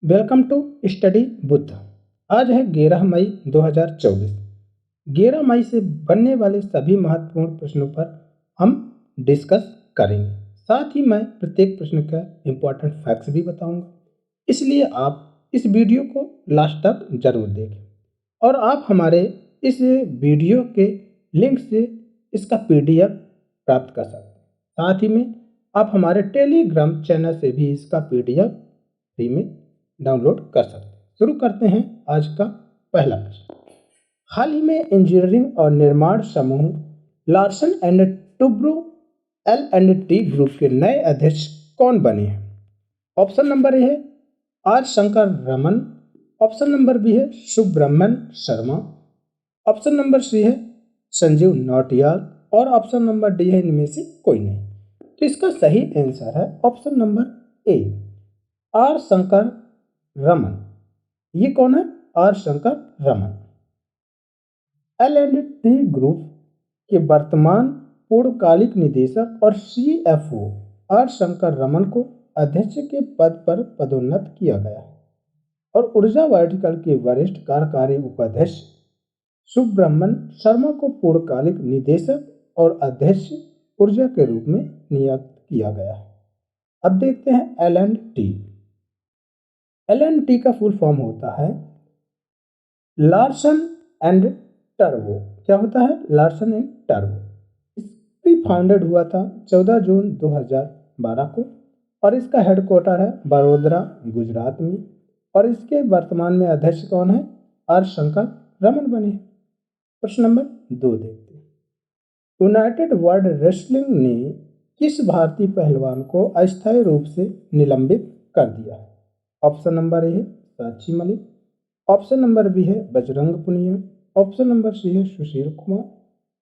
Welcome to study Buddha. आज है 11 मई 2024। 11 मई से बनने वाले सभी महत्वपूर्ण प्रश्नों पर हम डिस्कस करेंगे। साथ ही मैं प्रत्येक प्रश्न का इम्पोर्टेंट फैक्ट्स भी बताऊंगा, इसलिए आप इस वीडियो को लास्ट तक जरूर देखें और आप हमारे इस वीडियो के लिंक से इसका पीडीएफ प्राप्त कर सकते हैं। साथ ही में आप हमारे टेलीग्राम चैनल से भी इसका पीडीएफ फ्री में डाउनलोड कर सकते हैं। शुरू करते हैं आज का पहला प्रश्न। हाल ही में इंजीनियरिंग और निर्माण समूह Larsen and Toubro L&T group के नए अध्यक्ष कौन बने हैं? ऑप्शन नंबर ए है R Shankar Raman, option number B है Subramanian Sharma, option number C है संजीव नौटियाल और ऑप्शन नंबर डी है इनमें से कोई नहीं। तो इसका सही आंसर है option number A R Shankar Raman. ये कौन है? R Shankar Raman. L&T group के वर्तमान पूर्णकालिक निदेशक और CFO आर शंकर रमन को अध्यक्ष के पद पर पदोन्नत किया गया है और ऊर्जा वर्टिकल के वरिष्ठ कार्यकारी उपाध्यक्ष सुब्रमण्यन शर्मा को पूर्णकालिक निदेशक और अध्यक्ष ऊर्जा के रूप में नियुक्त किया गया है। अब देखते हैं L&T। L&T का फुल फॉर्म होता है लार्सन एंड टर्बो। क्या होता है? Larsen and turbo. इसकी फाउंडेड हुआ था 14 जून 2012 को और इसका हेडक्वार्टर है बड़ोदरा, गुजरात में। और इसके वर्तमान में अध्यक्ष कौन है? आर शंकर रमन बने। प्रश्न नंबर 2 देखते हैं। यूनाइटेड वर्ल्ड रेसलिंग ने किस भारतीय पहलवान को अस्थायी रूप से निलंबित कर दिया है? ऑप्शन नंबर ए है Sakshi Malik, option number B है Bajrang Punia, option number C है सुशील कुमार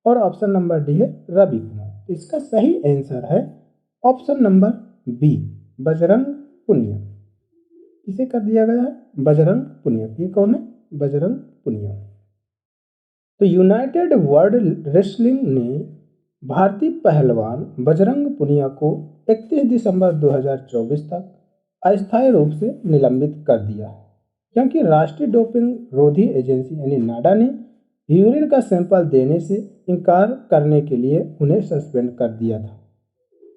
और ऑप्शन नंबर डी है रवि कुमार। इसका सही आंसर है option number B Bajrang Punia. इसे कर दिया गया है बजरंग पुनिया। ये कौन है? बजरंग पुनिया। तो यूनाइटेड वर्ल्ड रेसलिंग ने भारतीय पहलवान बजरंग पुनिया को 31 दिसंबर 2024 तक अस्थायी रूप से निलंबित कर दिया है, क्योंकि राष्ट्रीय डोपिंग रोधी एजेंसी यानी नाडा ने यूरिन का सैंपल देने से इनकार करने के लिए उन्हें सस्पेंड कर दिया था।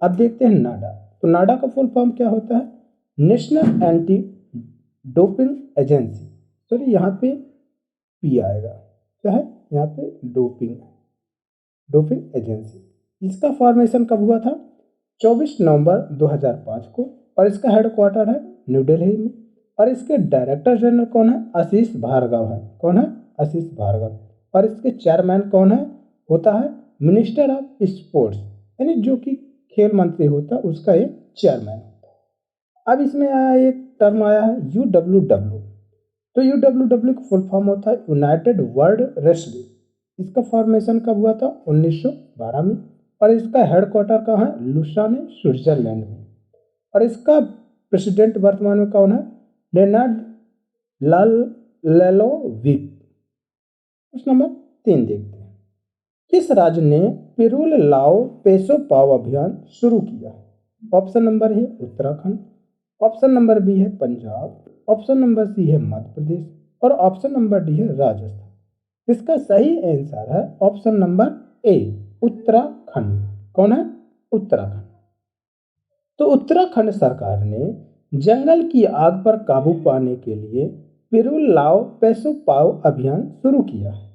अब देखते हैं नाडा। तो नाडा का फुल फॉर्म क्या होता है? National anti doping agency. Sorry, यहाँ पे पी आएगा। क्या है? यहाँ पे डोपिंग एजेंसी। इसका फॉर्मेशन कब हुआ था? 24 नवंबर 2005 को और इसका हेडक्वार्टर है न्यू दिल्ली में। और इसके डायरेक्टर जनरल कौन है? आशीष भार्गव है। कौन है? आशीष भार्गव। और इसके चेयरमैन कौन है? होता है मिनिस्टर ऑफ स्पोर्ट्स, यानी जो कि खेल मंत्री होता है उसका एक चेयरमैन होता है। अब इसमें आया एक टर्म आया है UWW। तो UWW का फुल फॉर्म होता है यूनाइटेड वर्ल्ड रेसलिंग। इसका फॉर्मेशन कब हुआ था? 1912 में। और इसका हेडक्वार्टर कहाँ है? लुसाने, स्विट्जरलैंड में। और इसका प्रेसिडेंट वर्तमान में कौन है? लेनार्ड लेलोविक। प्रश्न नंबर 3 देखते हैं। किस राज्य ने पिरूल लाओ पेसो पाओ अभियान शुरू किया? ऑप्शन नंबर है उत्तराखंड, ऑप्शन नंबर बी है पंजाब, ऑप्शन नंबर सी है मध्य प्रदेश और ऑप्शन नंबर डी है राजस्थान। इसका सही आंसर है ऑप्शन नंबर ए उत्तराखंड। कौन है? उत्तराखंड। तो उत्तराखंड सरकार ने जंगल की आग पर काबू पाने के लिए पिरूल लाओ पैसो पाओ अभियान शुरू किया है।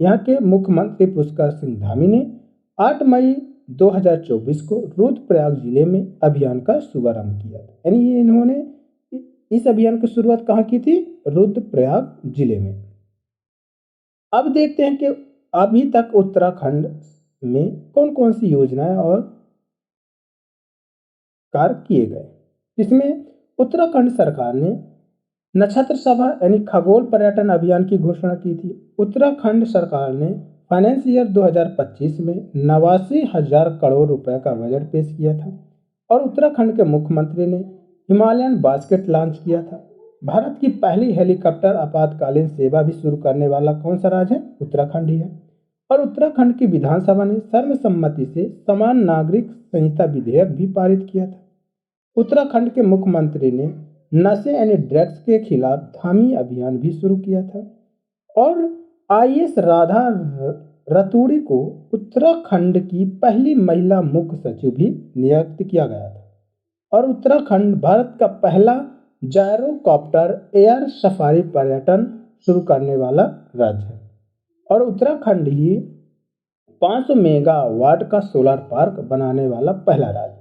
यहाँ के मुख्यमंत्री पुष्कर सिंह धामी ने 8 मई 2024 को रुद्रप्रयाग जिले में अभियान का शुभारंभ किया था। यानी इन्होंने इस अभियान की शुरुआत कहाँ की थी? रुद्रप्रयाग जिले में। अब देखते हैं कि अभी तक उत्तराखंड में कौन कौन सी योजनाएं और कार्य किए गए। इसमें उत्तराखंड सरकार ने नक्षत्र सभा यानी खगोल पर्यटन अभियान की घोषणा की थी। उत्तराखंड सरकार ने फाइनेंस ईयर 2025 में 89,000 करोड़ रुपए का बजट पेश किया था और उत्तराखंड के मुख्यमंत्री ने हिमालयन बास्केट लॉन्च किया था। भारत की पहली हेलीकॉप्टर आपातकालीन सेवा भी शुरू करने वाला कौन सा राज्य है? उत्तराखंड ही है। और उत्तराखंड की विधानसभा ने सर्वसम्मति से समान नागरिक संहिता विधेयक भी पारित किया था। उत्तराखंड के मुख्यमंत्री ने नशे यानी ड्रग्स के खिलाफ धामी अभियान भी शुरू किया था। और आईएएस राधा रतूड़ी को उत्तराखंड की पहली महिला मुख्य सचिव भी नियुक्त किया गया था। और उत्तराखंड भारत का पहला जायरोकॉप्टर एयर सफारी पर्यटन शुरू करने वाला राज्य है। और उत्तराखंड ही 500 मेगावाट का सोलर पार्क बनाने वाला पहला राज्य।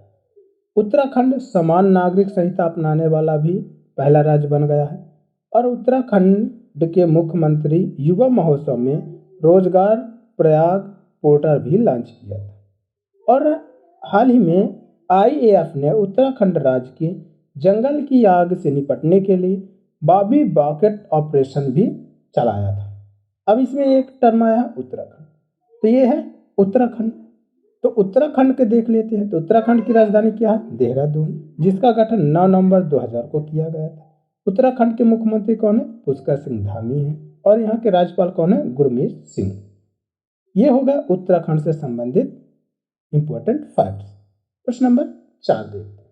उत्तराखंड समान नागरिक संहिता अपनाने वाला भी पहला राज्य बन गया है। और उत्तराखंड के मुख्यमंत्री युवा महोत्सव में रोजगार प्रयाग पोर्टल भी लॉन्च किया था। और हाल ही में आईएएफ ने उत्तराखंड राज्य के जंगल की आग से निपटने के लिए बॉबी बकेट ऑपरेशन भी चलाया था। अब इसमें एक टर्म आया उत्तराखंड, तो ये है उत्तराखंड। तो उत्तराखंड के देख लेते हैं। तो उत्तराखंड की राजधानी क्या है? देहरादून, जिसका गठन 9 नवंबर 2000 को किया गया था। उत्तराखंड के मुख्यमंत्री कौन है? पुष्कर सिंह धामी हैं। और यहाँ के राज्यपाल कौन है? गुरमीत सिंह। ये होगा उत्तराखंड से संबंधित इंपॉर्टेंट फैक्ट्स। प्रश्न नंबर 4 देखते हैं।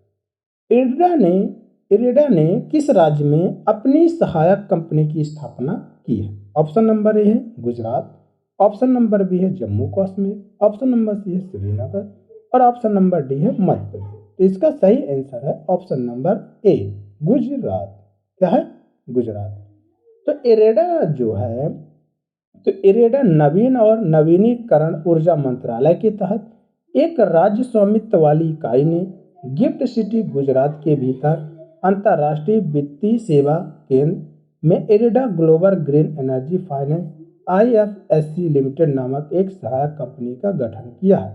इरेडा ने किस राज्य में अपनी सहायक कंपनी की स्थापना की है? ऑप्शन नंबर ए है गुजरात, ऑप्शन नंबर बी है Jammu Kashmir, option number C है श्रीनगर और ऑप्शन नंबर डी है मध्य प्रदेश। तो इसका सही आंसर है ऑप्शन नंबर ए गुजरात। क्या है? गुजरात। तो इरेडा जो है, तो इरेडा नवीन और नवीनीकरण ऊर्जा मंत्रालय के तहत एक राज्य स्वामित्व वाली इकाई ने गिफ्ट सिटी गुजरात के भीतर अंतर्राष्ट्रीय वित्तीय सेवा केंद्र में IREDA global green energy finance IFSC limited नामक एक सहायक कंपनी का गठन किया है,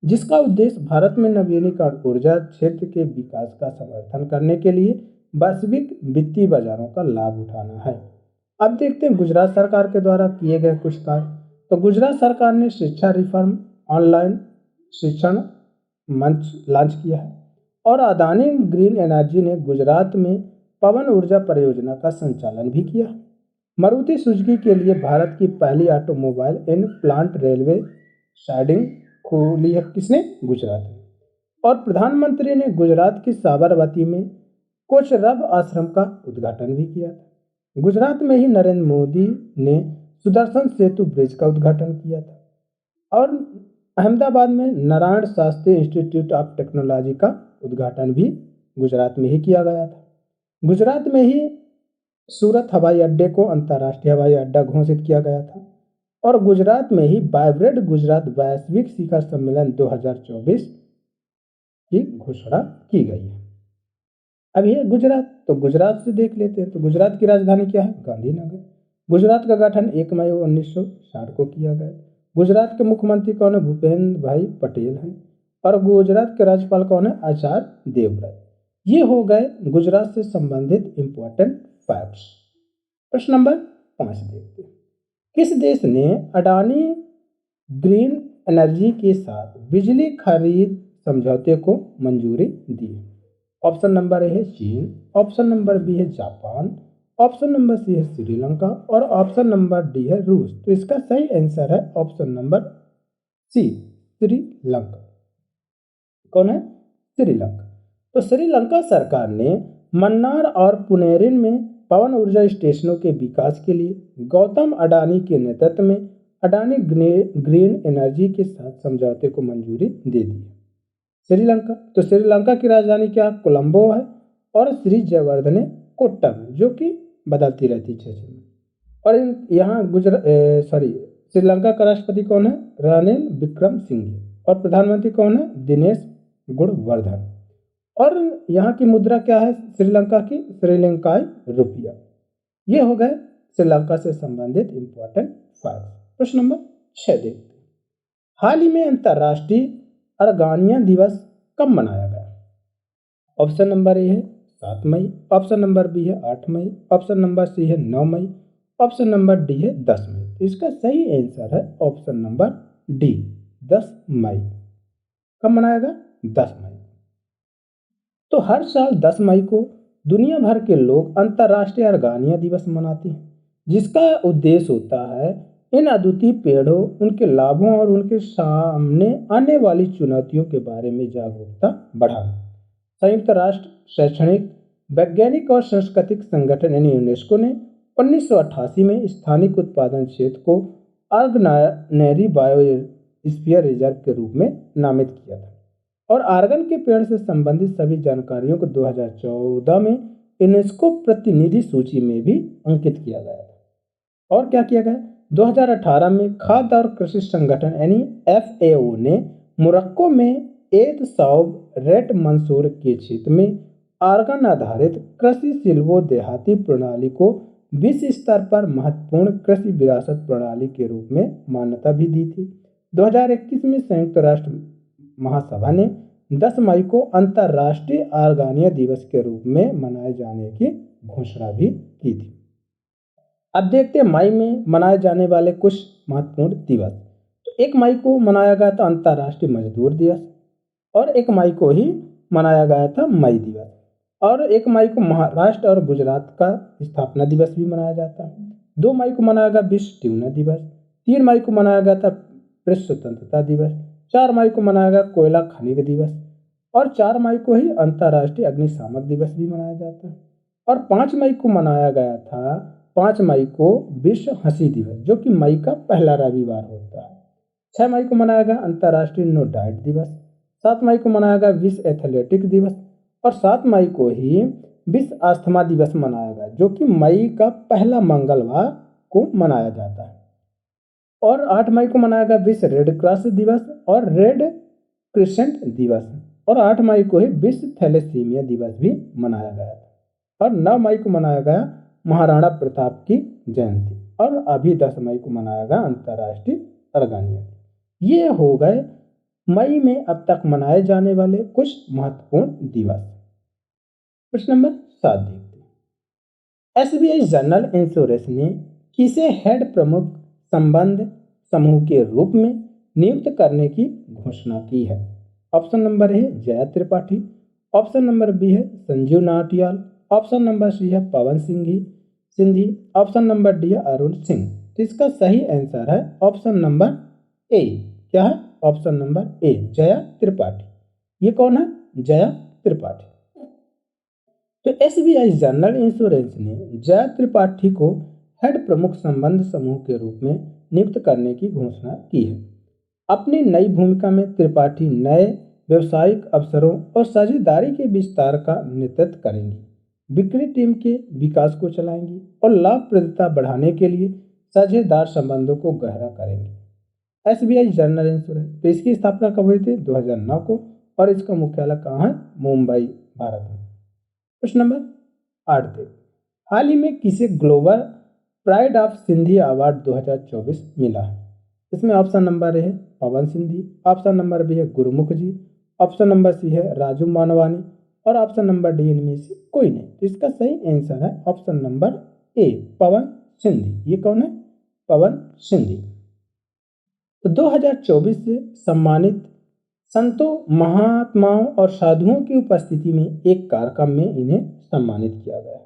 जिसका उद्देश्य भारत में नवीनीकरण ऊर्जा क्षेत्र के विकास का समर्थन करने के लिए वैश्विक वित्तीय बाजारों का लाभ उठाना है। अब देखते हैं गुजरात सरकार के द्वारा किए गए कुछ कार्य। तो गुजरात सरकार ने शिक्षा रिफॉर्म, ऑनलाइन शिक्षण मंच लॉन्च किया है। और अदानी ग्रीन एनर्जी ने गुजरात में पवन ऊर्जा परियोजना का संचालन भी किया। मारुति सुजुकी के लिए भारत की पहली automobile in plant railway siding खोली है किसने? गुजरात में। और प्रधानमंत्री ने गुजरात की साबरमती में कोचरब आश्रम का उद्घाटन भी किया था। गुजरात में ही नरेंद्र मोदी ने सुदर्शन सेतु ब्रिज का उद्घाटन किया था। और अहमदाबाद में Narayan Shastri institute of technology का उद्घाटन भी गुजरात में ही किया गया था। गुजरात में ही सूरत हवाई अड्डे को अंतर्राष्ट्रीय हवाई अड्डा घोषित किया गया था। और गुजरात में ही वाइब्रेंट गुजरात वैश्विक शिखर सम्मेलन 2024 की घोषणा की गई है। अब ये गुजरात, तो गुजरात से देख लेते हैं। तो गुजरात की राजधानी क्या है? गांधीनगर। गुजरात का गठन 1 मई 1960 को किया गया। गुजरात के मुख्यमंत्री कौन है? भूपेंद्र भाई पटेल हैं। और गुजरात के राज्यपाल कौन है? आचार्य देवव्रत। ये हो गए गुजरात से संबंधित इंपॉर्टेंट फैक्ट्स। प्रश्न नंबर 5 देखते हैं। किस देश ने अडानी ग्रीन एनर्जी के साथ बिजली खरीद समझौते को मंजूरी दी? ऑप्शन नंबर ए है चीन, ऑप्शन नंबर बी है जापान, ऑप्शन नंबर सी है श्रीलंका और ऑप्शन नंबर डी है रूस। तो इसका सही आंसर है ऑप्शन नंबर सी श्रीलंका। कौन है? श्रीलंका। तो श्रीलंका सरकार ने मन्नार और पुनेरिन में पवन ऊर्जा स्टेशनों के विकास के लिए गौतम अडानी के नेतृत्व में अडानी ग्रीन एनर्जी के साथ समझौते को मंजूरी दे दी। श्रीलंका, तो श्रीलंका की राजधानी क्या? कोलंबो है। और श्री जयवर्धने कोट्टम, जो कि बदलती रहती है 6 में। और यहाँ श्रीलंका का राष्ट्रपति कौन है? रानिल विक्रमसिंघे। और प्रधानमंत्री कौन है? दिनेश गुणवर्धन। और यहाँ की मुद्रा क्या है श्रीलंका की? श्रीलंकाई रुपया। ये हो गए श्रीलंका से संबंधित इंपॉर्टेंट फैक्ट। प्रश्न नंबर 6 देखते हैं। हाल ही में अंतर्राष्ट्रीय अर्गानिया दिवस कब मनाया गया? ऑप्शन नंबर ए है 7 मई, ऑप्शन नंबर बी है 8 मई, ऑप्शन नंबर सी है 9 मई, ऑप्शन नंबर डी है 10 मई। तो इसका सही आंसर है ऑप्शन नंबर डी 10 मई। कब मनाया गया? 10 मई। तो हर साल 10 मई को दुनिया भर के लोग अंतर्राष्ट्रीय अर्गानिया दिवस मनाते हैं, जिसका उद्देश्य होता है इन अद्वितीय पेड़ों, उनके लाभों और उनके सामने आने वाली चुनौतियों के बारे में जागरूकता बढ़ाना। संयुक्त राष्ट्र शैक्षणिक वैज्ञानिक और सांस्कृतिक संगठन यानी यूनेस्को ने 1988 में स्थानिक उत्पादन क्षेत्र को आर्गनरी बायोस्फीयर रिजर्व के रूप में नामित किया था और आर्गन के पेड़ से संबंधित सभी जानकारियों को 2014 में यूनेस्को प्रतिनिधि सूची में भी अंकित किया गया था। और क्या किया गया, 2018 में खाद्य और कृषि संगठन यानी FAO ने मोरक्को में एद साउब रेट मंसूर के क्षेत्र में आर्गन आधारित कृषि सिल्वो देहाती प्रणाली को विश्व स्तर पर महत्वपूर्ण कृषि विरासत प्रणाली के रूप में मान्यता भी दी थी। 2021 में संयुक्त राष्ट्र महासभा ने 10 मई को अंतर्राष्ट्रीय आर्गेनिया दिवस के रूप में मनाए जाने की घोषणा भी की थी। अब देखते हैं मई में मनाए जाने वाले कुछ महत्वपूर्ण दिवस। तो 1 मई को मनाया गया था अंतर्राष्ट्रीय मजदूर दिवस और 1 मई को ही मनाया गया था मई दिवस और 1 मई को महाराष्ट्र और गुजरात का स्थापना दिवस भी मनाया जाता है। 2 मई को मनाया गया विश्व ट्यूना दिवस। 3 मई को मनाया गया था प्रेस स्वतंत्रता दिवस। 4 मई को मनाया गया कोयला खनिज दिवस और 4 मई को ही अंतर्राष्ट्रीय अग्निशामक दिवस भी मनाया जाता है। और 5 मई को मनाया गया था 5 मई को विश्व हंसी दिवस जो कि मई का पहला रविवार होता है। 6 मई को मनाया गया अंतर्राष्ट्रीय नो डाइट दिवस। 7 मई को मनाया गया विश्व एथलेटिक दिवस और 7 मई को ही विश्व अस्थमा दिवस मनाया गया जो कि मई का पहला मंगलवार को मनाया जाता है। और 8 मई को मनाया गया विश्व रेड क्रॉस दिवस और रेड क्रिसेंट दिवस और 8 मई को ही विश्व थैलेसीमिया दिवस भी मनाया गया था। और 9 मई को मनाया गया महाराणा प्रताप की जयंती और अभी 10 मई को मनाया गया अंतर्राष्ट्रीय आर्गेनिया। ये हो गए मई में अब तक मनाए जाने वाले कुछ महत्वपूर्ण दिवस। प्रश्न नंबर 7 देखते हैं। SBI जनरल इंश्योरेंस ने किसे हेड प्रमुख संबंध समूह के रूप में नियुक्त करने की घोषणा की है? Option number A Jaya Tripathi, option number B है Sanjeev Natiyal, option number C है Pawan Sindhi, option number D है अरुण सिंह। तो इसका सही आंसर है ऑप्शन नंबर ए। क्या है? Option number A Jaya Tripathi. ये कौन है? जया त्रिपाठी। तो SBI जनरल इंश्योरेंस ने जया त्रिपाठी को हेड प्रमुख संबंध समूह के रूप में नियुक्त करने की घोषणा की है। अपनी नई भूमिका में त्रिपाठी नए व्यवसायिक अवसरों और साझेदारी के विस्तार का नेतृत्व करेंगी, बिक्री टीम के विकास को चलाएंगी और लाभप्रदता बढ़ाने के लिए साझेदार संबंधों को गहरा करेंगी। SBI जनरल इंश्योरेंस, तो इसकी स्थापना कब हुई थी? 2009 को और इसका मुख्यालय कहाँ है? मुंबई, भारत में। प्रश्न नंबर 8 देखिए। हाल ही में किसे global pride of Sindhi award 2024 मिला है? इसमें ऑप्शन नंबर ए है Pawan Sindhi, option number B है गुरुमुख जी, ऑप्शन नंबर सी है राजू मानवानी और ऑप्शन नंबर डी इनमें से कोई नहीं। तो इसका सही आंसर है ऑप्शन नंबर ए पवन सिंधी। ये कौन है? पवन सिंधी। तो 2024 से सम्मानित संतों, महात्माओं और साधुओं की उपस्थिति में एक कार्यक्रम में इन्हें सम्मानित किया गया।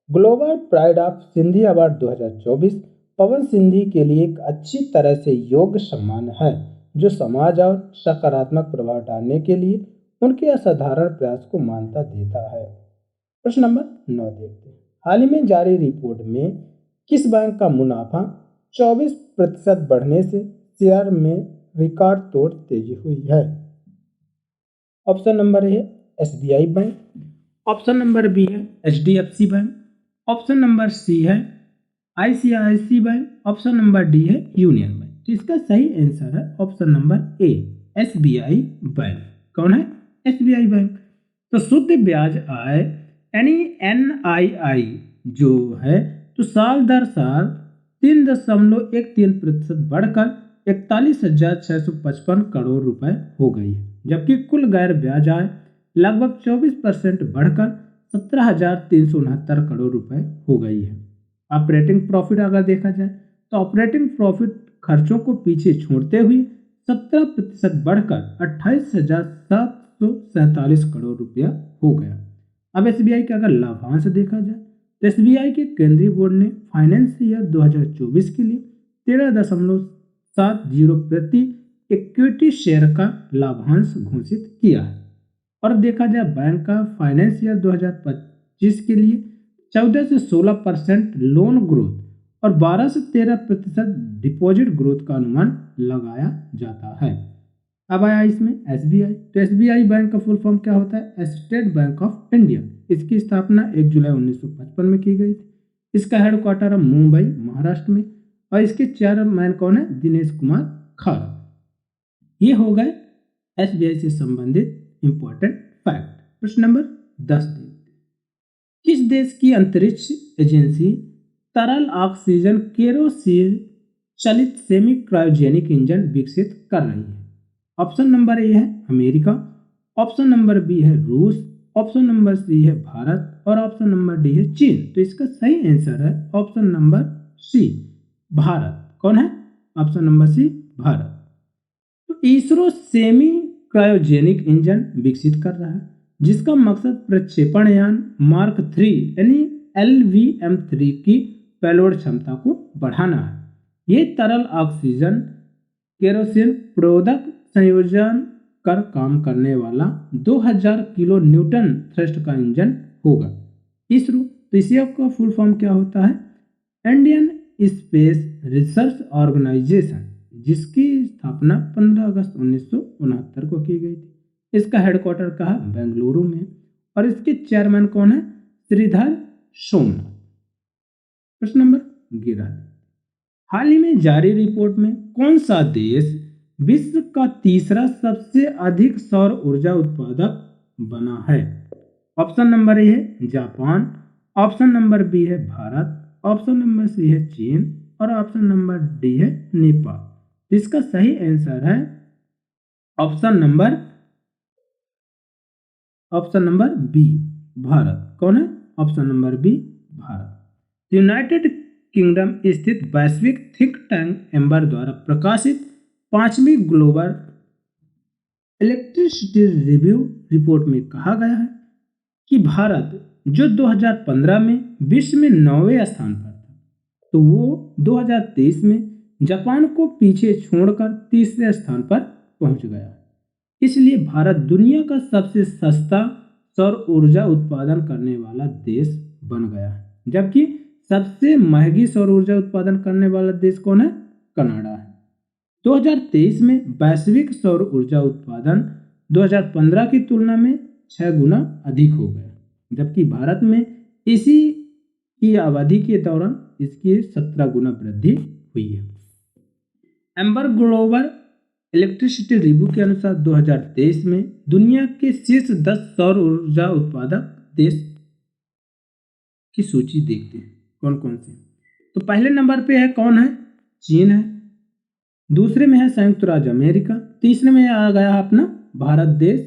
Global pride of Sindhi award 2024 पवन सिंधी के लिए एक अच्छी तरह से योग्य सम्मान है जो समाज और सकारात्मक प्रभाव डालने के लिए उनके असाधारण प्रयास को मान्यता देता है। प्रश्न नंबर 9 देखते हैं। हाल ही में जारी रिपोर्ट में किस बैंक का मुनाफा 24% बढ़ने से शेयर में रिकॉर्ड तोड़ तेजी हुई है? Option number A SBI bank, option number B है HDFC bank, option number C है ICICI bank, option number D है यूनियन बैंक। तो इसका सही आंसर है option number A SBI bank. कौन है? SBI bank. तो शुद्ध ब्याज आय यानी NII जो है तो साल दर साल 3.13% बढ़कर 41,655 करोड़ रुपए हो गई है, जबकि कुल गैर ब्याज आय लगभग 24% बढ़कर 17,369 करोड़ रुपए हो गई है। ऑपरेटिंग प्रॉफिट अगर देखा जाए तो ऑपरेटिंग प्रॉफिट खर्चों को पीछे छोड़ते हुए 17% बढ़कर 28,747 करोड़ रुपया हो गया। अब SBI का अगर लाभांश देखा जाए तो SBI के केंद्रीय बोर्ड ने फाइनेंस ईयर 2024 के लिए 13.70 प्रति इक्विटी शेयर का लाभांश घोषित किया है। और देखा जाए बैंक का फाइनेंस ईयर 2025 जिसके लिए 14 से 16% लोन ग्रोथ और 12 से 13% डिपॉजिट ग्रोथ का अनुमान लगाया जाता है। अब आया इसमें एसबीआई। तो एसबीआई बैंक का फुल फॉर्म क्या होता है? State bank of India. इसकी स्थापना 1 जुलाई 1955 में की गई थी। इसका हेडक्वार्टर है मुंबई, महाराष्ट्र में, और इसके चेयरमैन कौन है? दिनेश कुमार खारा। ये हो गए एसबीआई से संबंधित इंपॉर्टेंट फैक्ट। प्रश्न नंबर 10 देखते हैं। किस देश की अंतरिक्ष एजेंसी तरल ऑक्सीजन केरोसिन चलित सेमी क्रायोजेनिक इंजन विकसित कर रही है? ऑप्शन नंबर ए है अमेरिका, ऑप्शन नंबर बी है रूस, ऑप्शन नंबर सी है भारत और ऑप्शन नंबर डी है चीन। तो इसका सही आंसर है ऑप्शन नंबर सी, भारत। कौन है? Option number C, Bharat. तो इसरो सेमी क्रायोजेनिक इंजन विकसित कर रहा है, जिसका मकसद प्रक्षेपण यान मार्क 3 यानी LVM-3 की पेलोड क्षमता को बढ़ाना है। ये तरल ऑक्सीजन केरोसिन प्रोदक संयोजन कर काम करने वाला 2000 किलो न्यूटन थ्रस्ट का इंजन होगा। इसरो, तो इसी का फुल फॉर्म क्या होता है? इंडियन स्पेस रिसर्च ऑर्गेनाइजेशन, जिसकी स्थापना 15 अगस्त 1969 को की गई थी। इसका हेडक्वार्टर कहाँ? बेंगलुरु में, और इसके चेयरमैन कौन है? श्रीधर सोमनाथ। प्रश्न नंबर 11। हाल ही में जारी रिपोर्ट में कौन सा देश विश्व का तीसरा सबसे अधिक सौर ऊर्जा उत्पादक बना है? ऑप्शन नंबर ए है जापान, ऑप्शन नंबर बी है भारत, ऑप्शन नंबर सी है चीन और ऑप्शन नंबर डी है नेपाल। इसका सही आंसर है ऑप्शन नंबर बी, भारत। कौन है? Option number B, Bharat. United Kingdom स्थित वैश्विक थिंक टैंक एम्बर द्वारा प्रकाशित 5वीं ग्लोबल इलेक्ट्रिसिटी रिव्यू रिपोर्ट में कहा गया है कि भारत, जो 2015 में विश्व में 9वें स्थान पर था, तो वो 2023 में जापान को पीछे छोड़कर तीसरे स्थान पर पहुंच गया। इसलिए भारत दुनिया का सबसे सस्ता सौर ऊर्जा उत्पादन करने वाला देश बन गया है, जबकि सबसे महंगी सौर ऊर्जा उत्पादन करने वाला देश कौन है? कनाडा है। 2023 में वैश्विक सौर ऊर्जा उत्पादन 2015 की तुलना में 6 गुना अधिक हो गया, जबकि भारत में इसी की अवधि के दौरान इसकी 17 गुना वृद्धि हुई है। एम्बर ग्लोबल इलेक्ट्रिसिटी रिव्यू के अनुसार 2023 में दुनिया के शीर्ष 10 सौर ऊर्जा उत्पादक देश की सूची देखते हैं कौन कौन से। तो पहले नंबर पे है कौन है? चीन है, दूसरे में है संयुक्त राज्य अमेरिका, तीसरे में आ गया अपना भारत देश।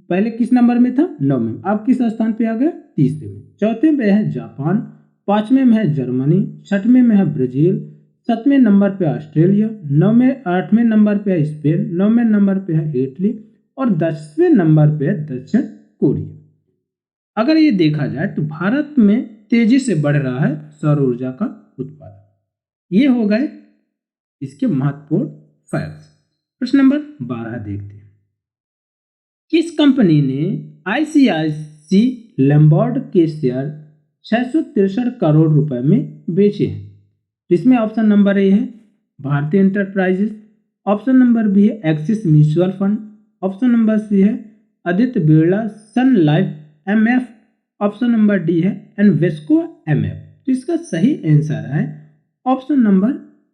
पहले किस नंबर में था? 9 में, अब किस स्थान पे आ गया? तीसरे में। चौथे में है जापान, 5वें में है जर्मनी, 6वें में है ब्राजील, 7वें नंबर पे ऑस्ट्रेलिया, 8वें नंबर पे है स्पेन, 9वें नंबर पे है इटली और 10वें नंबर पे है दक्षिण कोरिया। अगर ये देखा जाए तो भारत में तेजी से बढ़ रहा है सौर ऊर्जा का उत्पादन। ये हो गए इसके महत्वपूर्ण फैक्ट्स। प्रश्न नंबर 12 देखते हैं। किस कंपनी ने ICICI लैम्बॉर्ड के शेयर 663 करोड़ रुपए में बेचे हैं? इसमें ऑप्शन नंबर ए है Bharatiya enterprises, option number B है Axis Mutual Fund, option number C है Aditya Birla Sun Life MF, option number D है इन्वेस्को MF। तो इसका सही आंसर है ऑप्शन नंबर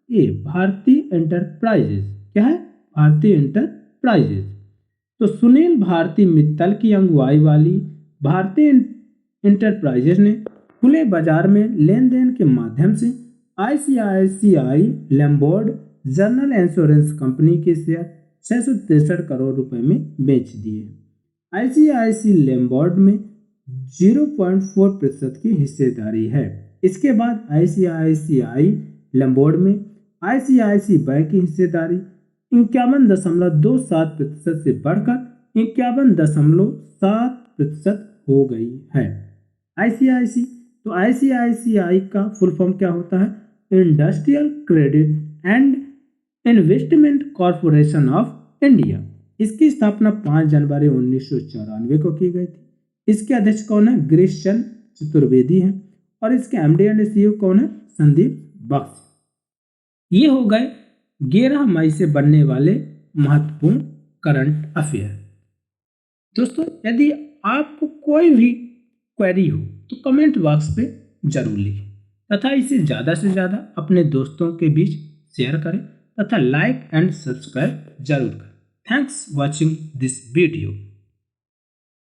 ए भारतीय इंटरप्राइजेस। क्या है? भारतीय इंटरप्राइजेस। तो सुनील भारती मित्तल की अगुवाई वाली भारतीय इंटरप्राइजेस ने खुले बाजार में लेन देन के माध्यम से ICICI लैम्बॉर्ड जनरल इंश्योरेंस कंपनी के शेयर 663 करोड़ रुपए में बेच दिए। ICICI लैम्बॉर्ड में 0.4% की हिस्सेदारी है। इसके बाद ICICI लैम्बॉर्ड में ICICI बैंक की हिस्सेदारी 51.27% से बढ़कर 51.7% हो गई है। ICICI, तो ICICI का फुल फॉर्म क्या होता है? Industrial credit and investment corporation of India. इसकी स्थापना 5 जनवरी 1994 को की गई थी। इसके अध्यक्ष कौन है? गिरीश चंद्र चतुर्वेदी है। और इसके एमडी एंड सीईओ कौन है? संदीप बख्श। ये हो गए 11 मई से बनने वाले महत्वपूर्ण करंट अफेयर। दोस्तों, यदि आपको कोई भी क्वेरी हो तो कमेंट बॉक्स पे जरूर लिखें तथा इसे ज़्यादा से ज़्यादा अपने दोस्तों के बीच शेयर करें तथा लाइक एंड सब्सक्राइब जरूर करें। Thanks watching this video.